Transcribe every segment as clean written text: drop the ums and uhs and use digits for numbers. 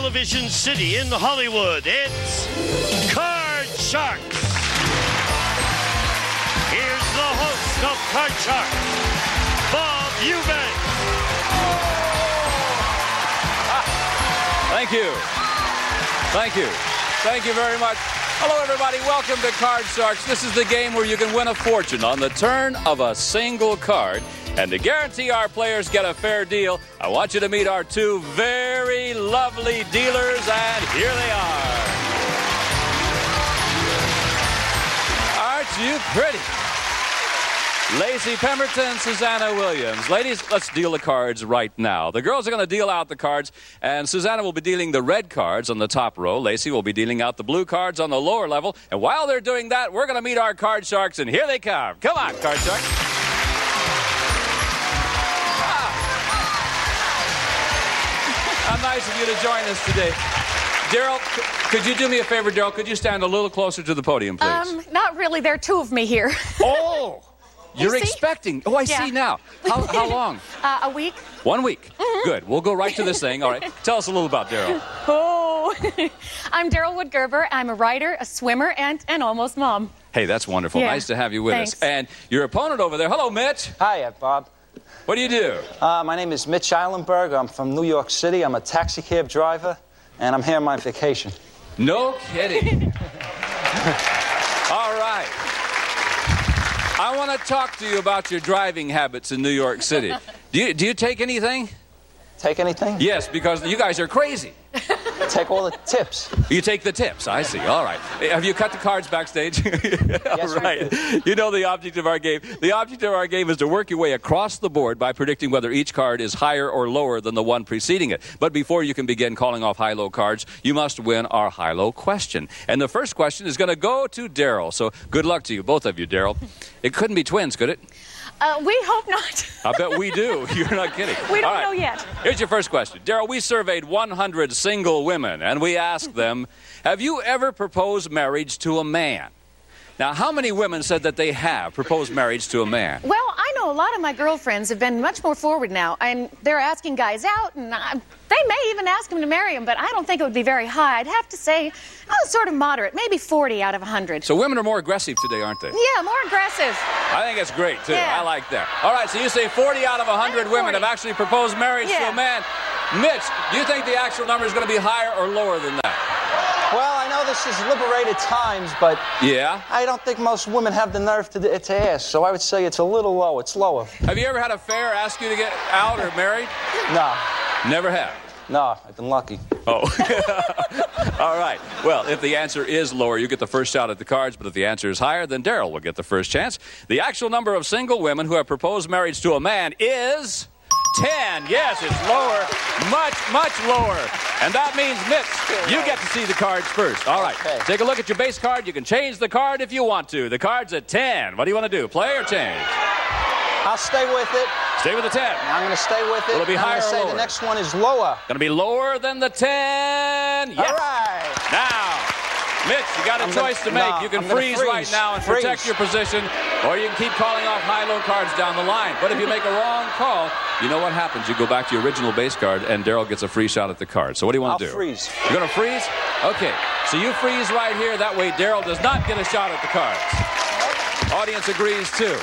television city in Hollywood, it's Card Sharks. Here's the host of Card Sharks, Bob Eubanks. Thank you. Thank you. Thank you very much. Hello, everybody. Welcome to Card Sharks. This is the game where you can win a fortune on the turn of a single card. And to guarantee our players get a fair deal, I want you to meet our two very lovely dealers, and here they are. Aren't you pretty? Lacey Pemberton, Susanna Williams. Ladies, let's deal the cards right now. The girls are going to deal out the cards, and Susanna will be dealing the red cards on the top row. Lacey will be dealing out the blue cards on the lower level. And while they're doing that, we're going to meet our Card Sharks, and here they come. Come on, Card Sharks. How nice of you to join us today. Daryl, could you do me a favor, Daryl? Could you stand a little closer to the podium, please? Not really. There are two of me here. Oh! You're expecting. Oh, I see now. How long? A week. 1 week. Mm-hmm. Good. We'll go right to this thing. All right. Tell us a little about Daryl. Oh, I'm Daryl Wood-Gerber. I'm a writer, a swimmer, and an almost mom. Hey, that's wonderful. Yeah. Nice to have you with Thanks. us. And your opponent over there. Hello, Mitch. Hi, Bob. What do you do? My name is Mitch Eilenberg. I'm from New York City. I'm a taxi cab driver, and I'm here on my vacation. No kidding. All right. I want to talk to you about your driving habits in New York City. Do you take anything? Take anything? Yes, because you guys are crazy. Take all the tips. You take the tips. I see. All right. Have you cut the cards backstage? Yes, all right. You know the object of our game. The object of our game is to work your way across the board by predicting whether each card is higher or lower than the one preceding it. But before you can begin calling off high-low cards, you must win our high-low question. And the first question is going to go to Daryl. So good luck to you, both of you, Daryl. It couldn't be twins, could it? We hope not. I bet we do. You're not kidding. We don't know yet. Here's your first question. Daryl, we surveyed 100 single women, and we asked them, have you ever proposed marriage to a man? Now, how many women said that they have proposed marriage to a man? Well, I know a lot of my girlfriends have been much more forward now, and they're asking guys out, and they may even ask them to marry them, but I don't think it would be very high. I'd have to say, sort of moderate, maybe 40 out of 100. So women are more aggressive today, aren't they? Yeah, more aggressive. I think it's great, too. Yeah. I like that. All right, so you say 40 out of 100 women have actually proposed marriage to a man. Mitch, do you think the actual number is going to be higher or lower than that? Well, I know this is liberated times, but yeah, I don't think most women have the nerve to ask, so I would say it's a little low. It's lower. Have you ever had a fair ask you to get out or married? No. Never have? No, I've been lucky. Oh. All right. Well, if the answer is lower, you get the first shot at the cards, but if the answer is higher, then Daryl will get the first chance. The actual number of single women who have proposed marriage to a man is 10. Yes, it's lower. Much, much lower. And that means, Mitch, you get to see the cards first. All right. Okay. Take a look at your base card. You can change the card if you want to. The card's at 10. What do you want to do? Play or change? I'll stay with it. Stay with the 10. I'm going to stay with it. Will it be higher or I'm going to say lower? the next one is lower. Going to be lower than the 10. Yes. All right. Now, Mitch, you got a choice to make. You can freeze right now and protect your position, or you can keep calling off high-low cards down the line. But if you make a wrong call, you know what happens. You go back to your original base card, and Daryl gets a free shot at the card. So what do you want to do? I'll freeze. You're going to freeze? Okay. So you freeze right here. That way Daryl does not get a shot at the cards. Audience agrees, too.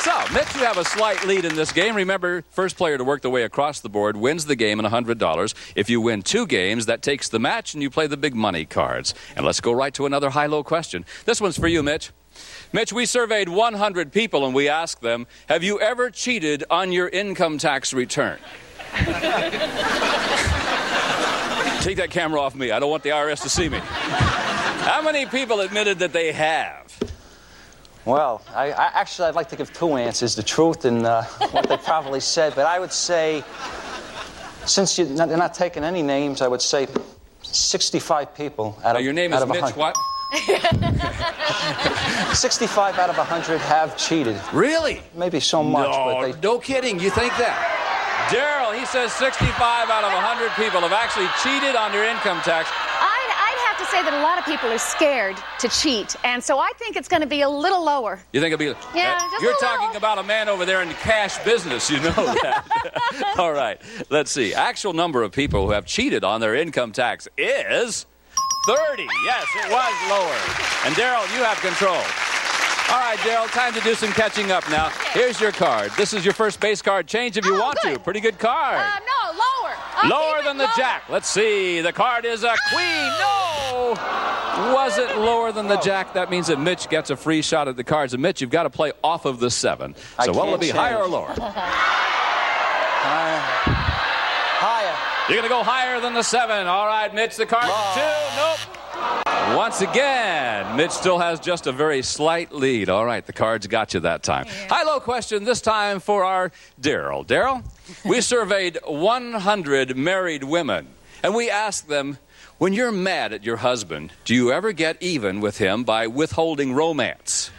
So, Mitch, you have a slight lead in this game. Remember, first player to work their way across the board wins the game and $100. If you win 2 games, that takes the match, and you play the big money cards. And let's go right to another high-low question. This one's for you, Mitch. Mitch, we surveyed 100 people, and we asked them, have you ever cheated on your income tax return? Take that camera off me. I don't want the IRS to see me. How many people admitted that they have? Well, I'd like to give 2 answers, the truth and what they probably said. But I would say, since they're not taking any names, I would say 65 people out of 100. Your name is Mitch what? 65 out of 100 have cheated. Really? Maybe so much, but they... No kidding. You think that? Daryl, he says 65 out of 100 people have actually cheated on their income tax. I'd have have to say that a lot of people are scared to cheat, and so I think it's going to be a little lower. You think it'll be? Yeah, just you're a little. talking about a man over there in the cash business. You know that. All right. Let's see. Actual number of people who have cheated on their income tax is 30. Yes, it was lower. And Daryl, you have control. All right, Daryl, time to do some catching up now. Here's your card. This is your first base card. Change if you want to. Pretty good card. No, lower. Lower than the jack. Let's see. The card is a queen. No! Was it lower than the jack? That means that Mitch gets a free shot at the cards. And Mitch, you've got to play off of the 7. So what will it be, higher or lower? Higher. You're going to go higher than the 7. All right, Mitch, the card is 2. Nope. Once again, Mitch still has just a very slight lead. All right, the cards got you that time. Yeah. High-low question this time for our Daryl. Daryl, we surveyed 100 married women, and we asked them, when you're mad at your husband, do you ever get even with him by withholding romance?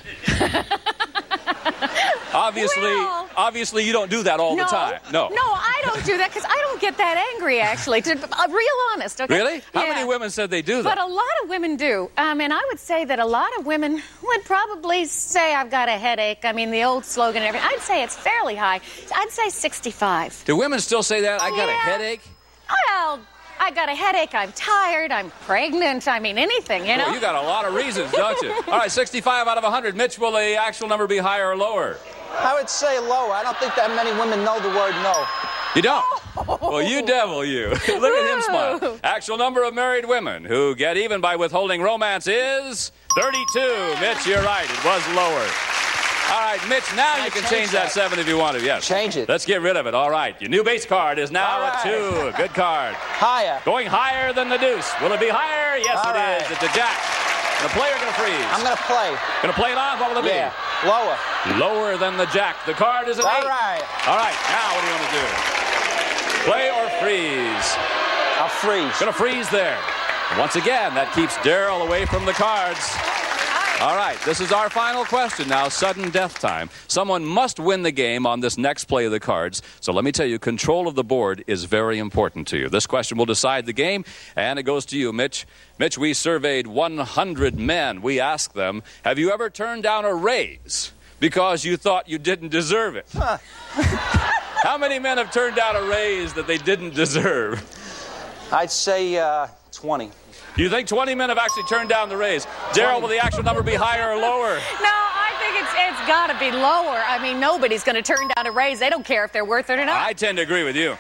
Obviously, you don't do that all the time. No, I don't do that because I don't get that angry, actually. To be real honest, okay? Really? How many women said they do that? But a lot of women do. And I would say that a lot of women would probably say, I've got a headache. I mean, the old slogan and everything. I'd say it's fairly high. I'd say 65. Do women still say that? I got a headache? Well, I got a headache, I'm tired, I'm pregnant, I mean anything, you know? Well, you got a lot of reasons, don't you? All right, 65 out of 100. Mitch, will the actual number be higher or lower? I would say lower. I don't think that many women know the word no. You don't? Well, you devil, you. Look at him smile. Actual number of married women who get even by withholding romance is 32. Mitch, you're right. It was lower. All right, Mitch, now you can change that 7 if you want to. Yes. Change it. Let's get rid of it. All right. Your new base card is now a 2. Good card. Higher. Going higher than the deuce. Will it be higher? Yes, it is. It's a jack. And the player going to freeze. I'm going to play. Going to play it off? What will it be? Lower. Lower than the jack. The card is an 8. All right. All right. Now what do you want to do? Play or freeze? I'll freeze. Going to freeze there. Once again, that keeps Daryl away from the cards. All right, this is our final question now, sudden death time. Someone must win the game on this next play of the cards. So let me tell you, control of the board is very important to you. This question will decide the game, and it goes to you, Mitch. Mitch, we surveyed 100 men. We asked them, have you ever turned down a raise because you thought you didn't deserve it? Huh. How many men have turned down a raise that they didn't deserve? I'd say 20. You think 20 men have actually turned down the raise? Daryl, will the actual number be higher or lower? No, I think it's got to be lower. I mean, nobody's going to turn down a raise. They don't care if they're worth it or not. I tend to agree with you.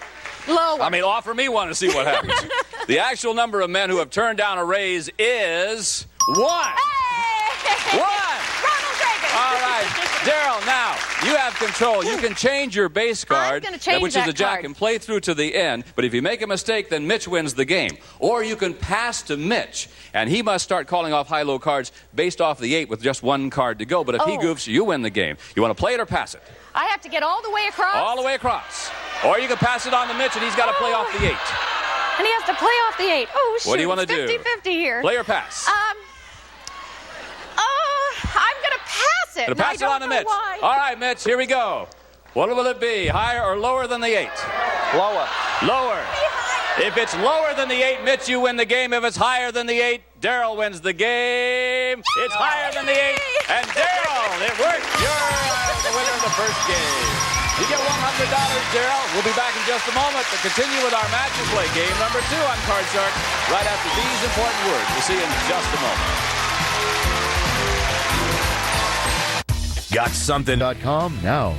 Lower. I mean, offer me one to see what happens. The actual number of men who have turned down a raise is 1. Hey! 1. Ronald Reagan. All right. Daryl, now, you have control. You can change your base card, which is a jack, and play through to the end. But if you make a mistake, then Mitch wins the game. Or you can pass to Mitch, and he must start calling off high-low cards based off the 8 with just 1 card to go. But if he goofs, you win the game. You want to play it or pass it? I have to get all the way across? All the way across. Or you can pass it on to Mitch, and he's got to play off the 8. And he has to play off the 8. Oh, shoot. What do you want to do? 50-50 here. Play or pass? I'm going to pass it. Gonna pass it on to Mitch. Why. All right, Mitch, here we go. What will it be? Higher or lower than the 8? Lower. Lower. If it's lower than the 8, Mitch, you win the game. If it's higher than the 8, Daryl wins the game. It's higher than the 8. And Daryl, it worked. You're the winner of the first game. You get $100, Daryl. We'll be back in just a moment to continue with our match and play game number 2 on Card Shark right after these important words. We'll see you in just a moment. GotSomething.com now.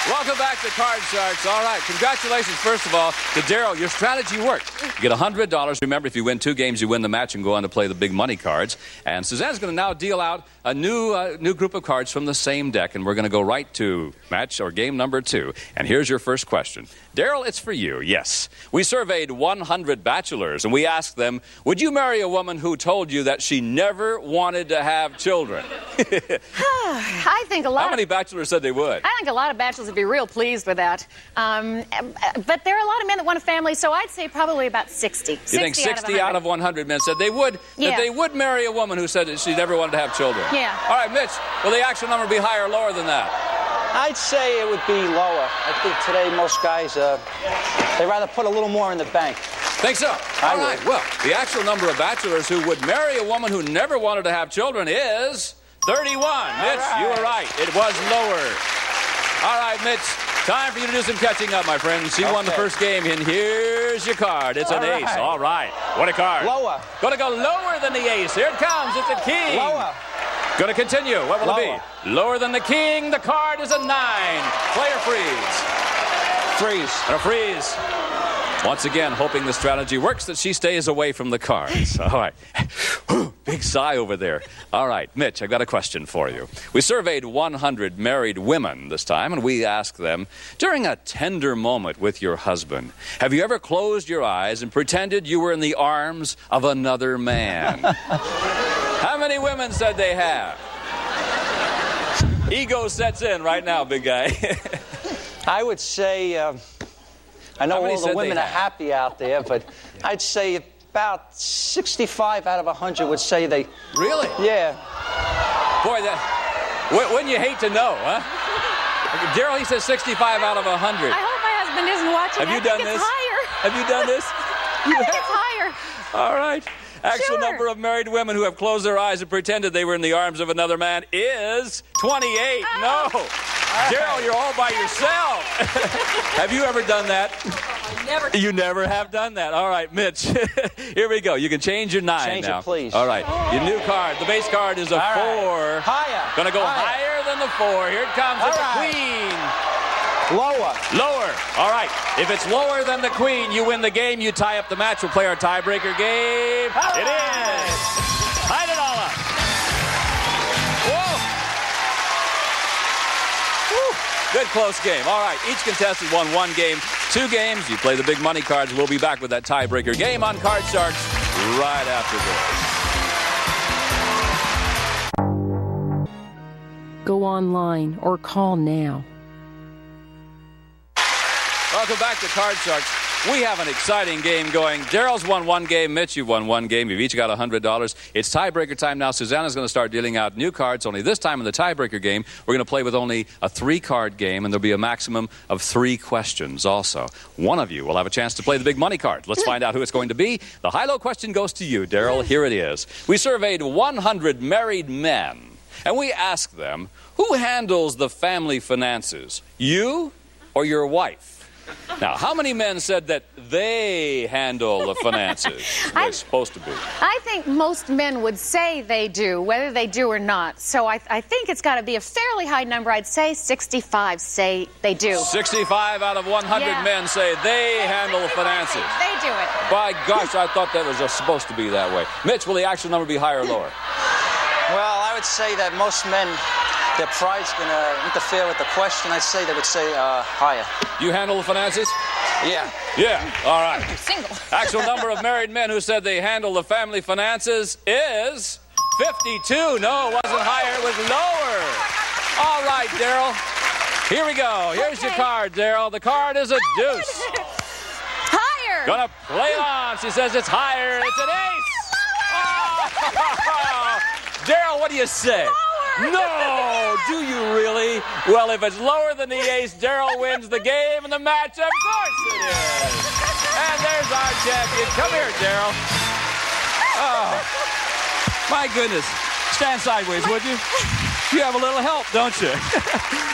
Welcome back to Card Sharks. All right, congratulations, first of all, to Daryl. Your strategy worked. You get $100. Remember, if you win 2 games, you win the match and go on to play the big money cards. And Suzanne's going to now deal out a new group of cards from the same deck, and we're going to go right to match or game number 2. And here's your first question. Daryl, it's for you, yes. We surveyed 100 bachelors, and we asked them, would you marry a woman who told you that she never wanted to have children? I think a lot. How many bachelors said they would? I think a lot of bachelors would be real pleased with that. But there are a lot of men that want a family, so I'd say probably about 60. You think 60 out of 100 men said they would, that they would marry a woman who said that she never wanted to have children? Yeah. All right, Mitch, will the actual number be higher or lower than that? I'd say it would be lower. I think today most guys, they rather put a little more in the bank. Think so? I All right. would. Well, the actual number of bachelors who would marry a woman who never wanted to have children is 31. Mitch, you were right. It was lower. All right, Mitch. Time for you to do some catching up, my friend. She won the first game, and here's your card. It's an ace. All right. What a card. Lower. Going to go lower than the ace. Here it comes. It's a king. Lower. Going to continue. What will it be? Lower than the king. The card is a 9. Player freeze. Freeze. And a freeze. Once again, hoping the strategy works that she stays away from the cards. All right. Big sigh over there. All right, Mitch, I've got a question for you. We surveyed 100 married women this time, and we asked them, during a tender moment with your husband, have you ever closed your eyes and pretended you were in the arms of another man? How many women said they have? Ego sets in right now, big guy. I would say, I know all the women are happy out there, but I'd say about 65 out of 100 would say they... Really? Yeah. Boy, wouldn't you hate to know, huh? Daryl, he says 65 out of 100. I hope my husband isn't watching. Have you done this? Higher. Have you done this? I think it's higher. All right. Actual Sure. number of married women who have closed their eyes and pretended they were in the arms of another man is 28. No. Daryl, you're all by yourself. Have you ever done that? Never. You never have done that. All right, Mitch. Here we go. You can change your 9 Change now. it, please. All right. Your new card. The base card is a 4. Higher. Going to go higher than the 4. Here it comes. It's a queen. Lower. Lower. All right. If it's lower than the queen, you win the game. You tie up the match. We'll play our tiebreaker game. It is. Tied it all up. Whoa. Woo. Good close game. All right. Each contestant won 1 game. 2 games. You play the big money cards. We'll be back with that tiebreaker game on Card Sharks right after this. Go online or call now. Welcome back to Card Sharks. We have an exciting game going. Daryl's won 1 game. Mitch, you've won 1 game. You've each got $100. It's tiebreaker time now. Susanna's going to start dealing out new cards. Only this time in the tiebreaker game, we're going to play with only a 3-card game, and there'll be a maximum of 3 questions also. One of you will have a chance to play the big money card. Let's find out who it's going to be. The high-low question goes to you, Daryl. Here it is. We surveyed 100 married men, and we asked them, who handles the family finances, you or your wife? Now, how many men said that they handle the finances? They're supposed to be. I think most men would say they do, whether they do or not. So I think it's got to be a fairly high number. I'd say 65 say they do. 65 out of 100 men say they handle the finances. They do it. By gosh, I thought that was supposed to be that way. Mitch, will the actual number be higher or lower? Well, I would say that most men, their pride's going to interfere with the question. I'd say they would say higher. You handle the finances? Yeah. Yeah, all right. Single. Actual number of married men who said they handle the family finances is 52. No, it wasn't higher, it was lower. All right, Daryl. Here we go. Here's your card, Daryl. The card is a deuce. Higher. Gonna play it on. She says it's higher. It's an ace. Oh. Daryl, what do you say? No! Do you really? Well, if it's lower than the ace, Daryl wins the game and the match. Of course it is. And there's our champion. Come here, Daryl. Oh, my goodness. Stand sideways, would you? You have a little help, don't you?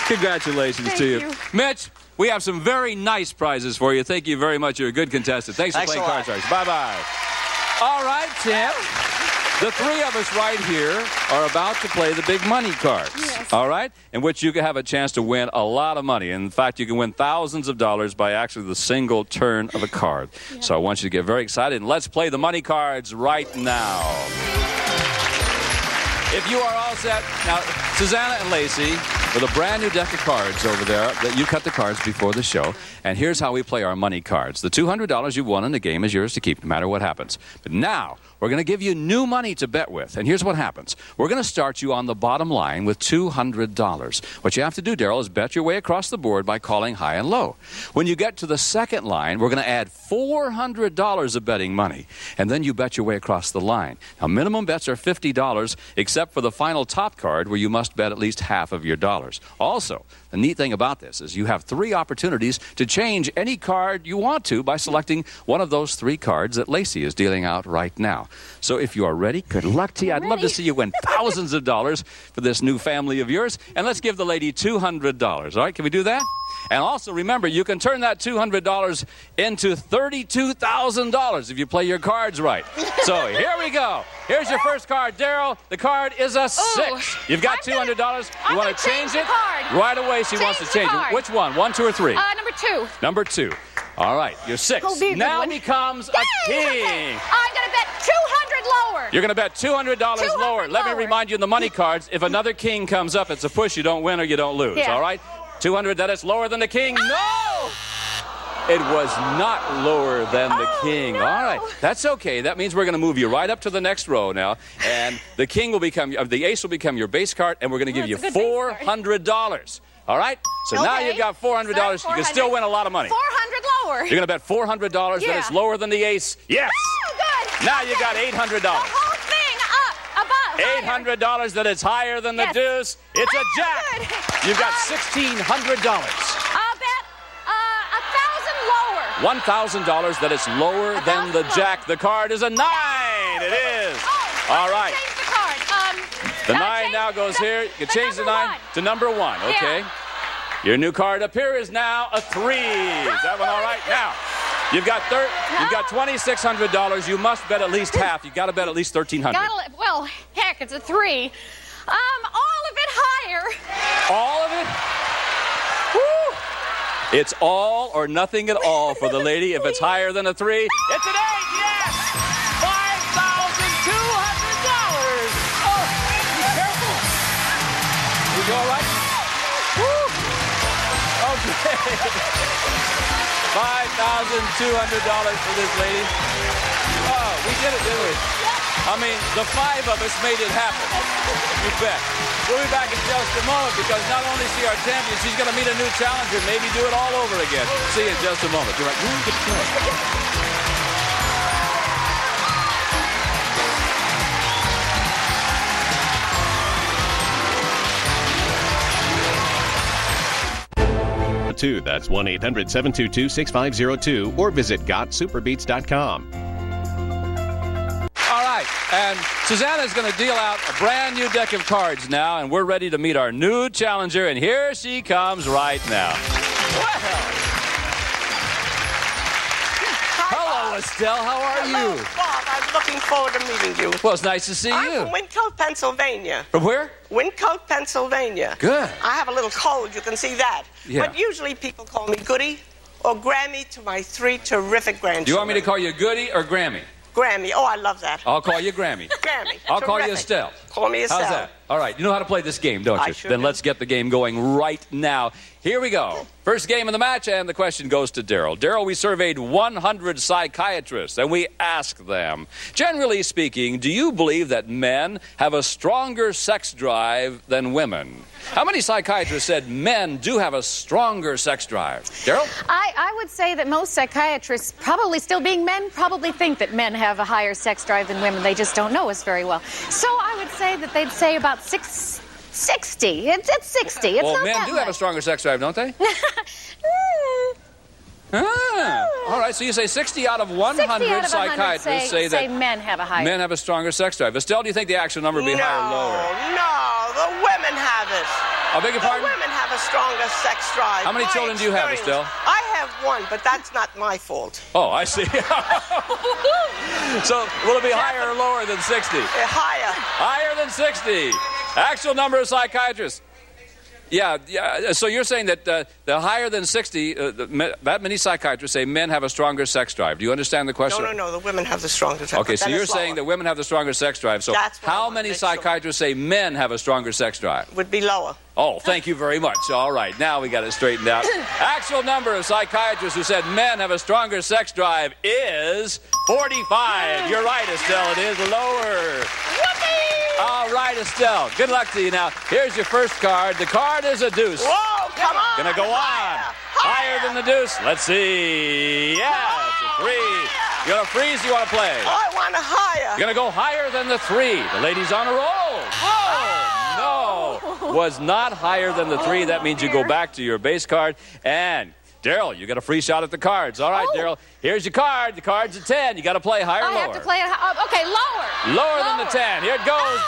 Congratulations to you. Mitch, we have some very nice prizes for you. Thank you very much. You're a good contestant. Thanks for playing Card Sharks. Bye-bye. All right, Tim. The 3 of us right here are about to play the big money cards. Yes. All right? In which you can have a chance to win a lot of money. In fact, you can win thousands of dollars by actually the single turn of a card. Yeah. So I want you to get very excited, and let's play the money cards right now. If you are all set, now, Susanna and Lacey, with a brand new deck of cards over there, that you cut the cards before the show. And here's how we play our money cards. The $200 you won in the game is yours to keep, no matter what happens. But now, we're going to give you new money to bet with. And here's what happens. We're going to start you on the bottom line with $200. What you have to do, Daryl, is bet your way across the board by calling high and low. When you get to the second line, we're going to add $400 of betting money. And then you bet your way across the line. Now, minimum bets are $50, except for the final top card, where you must bet at least half of your dollars. Also, the neat thing about this is you have 3 opportunities to change any card you want to by selecting one of those 3 cards that Lacey is dealing out right now. So if you are ready, good luck to you. I'd love to see you win thousands of dollars for this new family of yours. And let's give the lady $200. All right, can we do that? And also, remember, you can turn that $200 into $32,000 if you play your cards right. So here we go. Here's your first card, Daryl. The card is a 6. You've got $200. You want to change it? Right away, she wants to change it. Which one? 1, 2, or 3? Number 2. Number 2. All right, you're 6. Now becomes a king. I'm going to bet $200 lower. You're going to bet $200 lower. Let me remind you, in the money cards, if another king comes up, it's a push. You don't win or you don't lose. Yeah. All right? 200, that is lower than the king. No! It was not lower than the king. No. All right, that's okay. That means we're going to move you right up to the next row now, and the king will become, the ace will become your base card, and we're going to give you $400. All right? So now you've got $400. You can still win a lot of money. 400 lower. You're going to bet $400 that it's lower than the ace. Yes. Oh, good. Now you got $800. The whole thing up, above. $800 that it's higher than the deuce. It's a jack. Good. You've got $1,600. $1,000 that it's lower than the jack. The card is a 9. It is. Oh, all right. Change the card. The 9 now goes here. You can change the 9 to number 1. Okay. Yeah. Your new card up here is now a 3. Is that one all right? Now, you've got $2,600. You must bet at least half. You've got to bet at least $1,300. Well, heck, it's a 3. All of it higher. All of it? Woo! It's all or nothing at all for the lady. If it's higher than a 3, it's an 8. Yes! $5,200. Oh, be careful. You all right? Woo! Okay. $5,200 for this lady. Oh, we did it, didn't we? I mean, the 5 of us made it happen. You bet. We'll be back in just a moment, because not only is she our champion, she's going to meet a new challenger, maybe do it all over again. See you in just a moment. You're right. Get the That's 1-800-722-6502 or visit GotSuperBeats.com. All right, and Susanna's going to deal out a brand new deck of cards now, and we're ready to meet our new challenger, and here she comes right now. Well. Hello, Estelle. How are you? Bob, I'm looking forward to meeting you. Well, it's nice to see I'm you. from Wyncote, Pennsylvania. From where? Wyncote, Pennsylvania. Good. I have a little cold, you can see that. Yeah. But usually people call me Goody or Grammy to my 3 terrific grandchildren. Do you want me to call you Goody or Grammy? Grammy. Oh, I love that. I'll call you Grammy. Grammy. I'll call you Terrific. Estelle. Call me Estelle. How's that? All right. You know how to play this game, don't you? I sure Then do. let's get the game going right now. Here we go. First game of the match, and the question goes to Daryl. Daryl, we surveyed 100 psychiatrists, and we asked them, generally speaking, do you believe that men have a stronger sex drive than women? How many psychiatrists said men do have a stronger sex drive? Daryl? I would say that most psychiatrists, probably still being men, probably think that men have a higher sex drive than women. They just don't know us very well. So I would say that they'd say about 60. It's 60. It's well, not men that do much. have a stronger sex drive, don't they? All right, so you say 60 out of 100 psychiatrists say that men have a higher. men have a stronger sex drive. Estelle, do you think the actual number would be higher or lower? No, the women have it. I beg your The pardon? women have a stronger sex drive. How many My children do you have, experience- Estelle? I have 1, but that's not my fault. Oh, I see. So will it be higher or lower than 60? Higher. Higher than 60. Actual number of psychiatrists. Yeah. So you're saying that the higher than 60, that many psychiatrists say men have a stronger sex drive. Do you understand the question? No. The women have the stronger sex drive. Okay, so you're saying that women have the stronger sex drive. So how many psychiatrists say men have a stronger sex drive? Would be lower. Oh, thank you very much. All right, now we got it straightened out. Actual number of psychiatrists who said men have a stronger sex drive is 45. You're right, Estelle. It is lower. Whoopee! All right, Estelle. Good luck to you. Now, here's your first card. The card is a deuce. Whoa, come on. Gonna go on. Higher than the deuce. Let's see. Yeah, it's a 3. You want to freeze? You want to play? I want a higher. You're gonna go higher than the 3. The lady's on a roll. No, was not higher than the 3. That means you go back to your base card. And Daryl, you got a free shot at the cards. All right, Daryl, here's your card. The card's a 10. You got to play higher or lower? I have to play it. Okay, lower. Lower than the 10. Here it goes.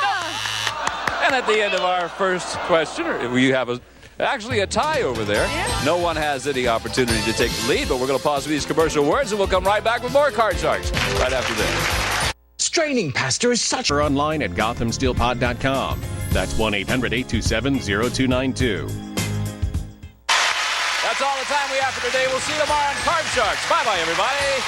And at the end of our first question, we have actually a tie over there. Yeah. No one has any opportunity to take the lead, but we're going to pause for these commercial words, and we'll come right back with more Card Sharks right after this. Straining Pastor is such... We're online at GothamSteelPod.com. That's 1-800-827-0292. That's all the time we have for today. We'll see you tomorrow on Card Sharks. Bye-bye, everybody.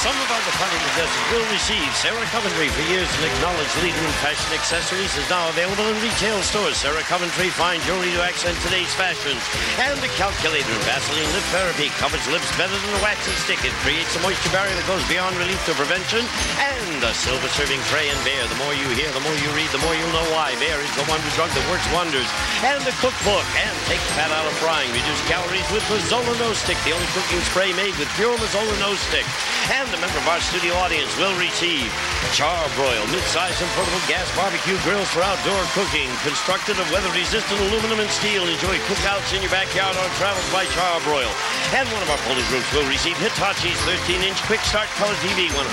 Some of our departing possessors will receive Sarah Coventry for years and acknowledged leader in fashion accessories is now available in retail stores. Sarah Coventry, fine jewelry to accent today's fashions. And the calculator Vaseline lip therapy covers lips better than a wax and stick. It creates a moisture barrier that goes beyond relief to prevention. And a silver serving tray and Bear. The more you hear, the more you read, the more you'll know why. Bear is the wonder drug that works wonders. And the cookbook. And take fat out of frying. Reduce calories with Mazola Nose Stick, the only cooking spray made with pure Mazola Nose Stick. And a member of our studio audience will receive Charbroil, mid-size and portable gas barbecue grills for outdoor cooking. Constructed of weather-resistant aluminum and steel. Enjoy cookouts in your backyard on travels by Charbroil. And one of our polling groups will receive Hitachi's 13-inch Quick Start Color TV, 100%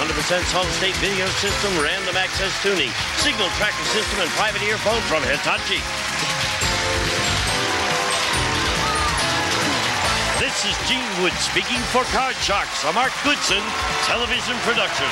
solid-state video system, random access tuning, signal tracker system, and private earphone from Hitachi. This is Gene Wood speaking for Card Sharks, a Mark Goodson television production.